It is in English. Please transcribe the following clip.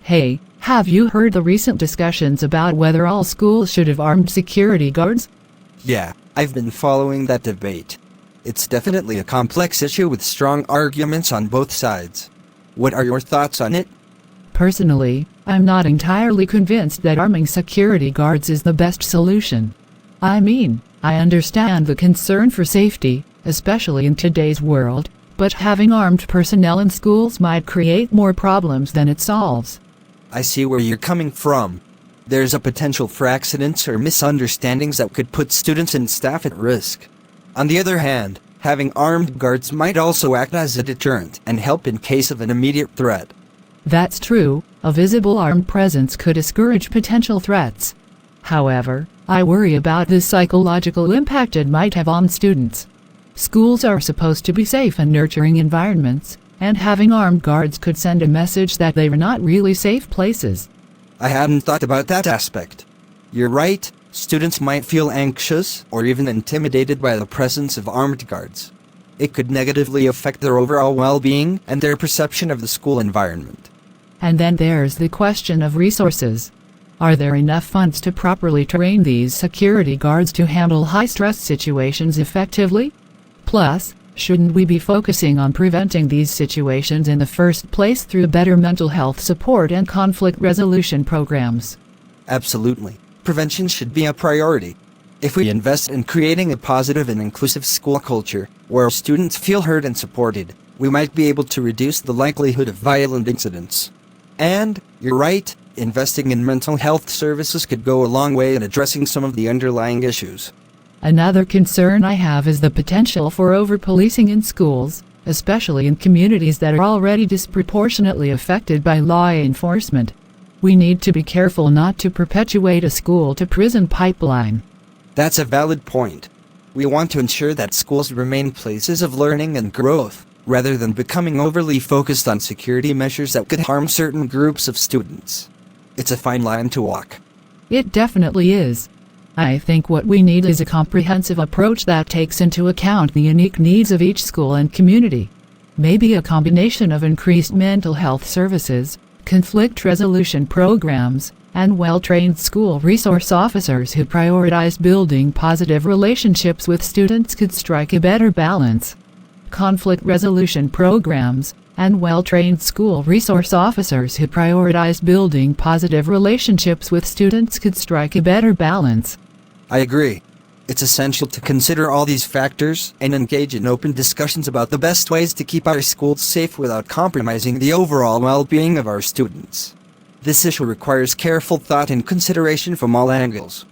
Hey, have you heard the recent discussions about whether all schools should have armed security guards? Yeah, I've been following that debate. It's definitely a complex issue with strong arguments on both sides. What are your thoughts on it? Personally, I'm not entirely convinced that arming security guards is the best solution. I mean, I understand the concern for safety, especially in today's world, but having armed personnel in schools might create more problems than it solves. I see where you're coming from. There's a potential for accidents or misunderstandings that could put students and staff at risk. On the other hand, having armed guards might also act as a deterrent and help in case of an immediate threat. That's true, a visible armed presence could discourage potential threats. However, I worry about the psychological impact it might have on students. Schools are supposed to be safe and nurturing environments, and having armed guards could send a message that they are not really safe places. I hadn't thought about that aspect. You're right, students might feel anxious or even intimidated by the presence of armed guards. It could negatively affect their overall well-being and their perception of the school environment. And then there's the question of resources. Are there enough funds to properly train these security guards to handle high-stress situations effectively? Plus, shouldn't we be focusing on preventing these situations in the first place through better mental health support and conflict resolution programs? Absolutely. Prevention should be a priority. If we invest in creating a positive and inclusive school culture, where students feel heard and supported, we might be able to reduce the likelihood of violent incidents. And, you're right, investing in mental health services could go a long way in addressing some of the underlying issues. Another concern I have is the potential for over-policing in schools, especially in communities that are already disproportionately affected by law enforcement. We need to be careful not to perpetuate a school-to-prison pipeline. That's a valid point. We want to ensure that schools remain places of learning and growth, rather than becoming overly focused on security measures that could harm certain groups of students. It's a fine line to walk. It definitely is. I think what we need is a comprehensive approach that takes into account the unique needs of each school and community. Maybe a combination of increased mental health services, conflict resolution programs, and well-trained school resource officers who prioritize building positive relationships with students could strike a better balance. Conflict resolution programs, and well-trained school resource officers who prioritize building positive relationships with students could strike a better balance. I agree. It's essential to consider all these factors and engage in open discussions about the best ways to keep our schools safe without compromising the overall well-being of our students. This issue requires careful thought and consideration from all angles.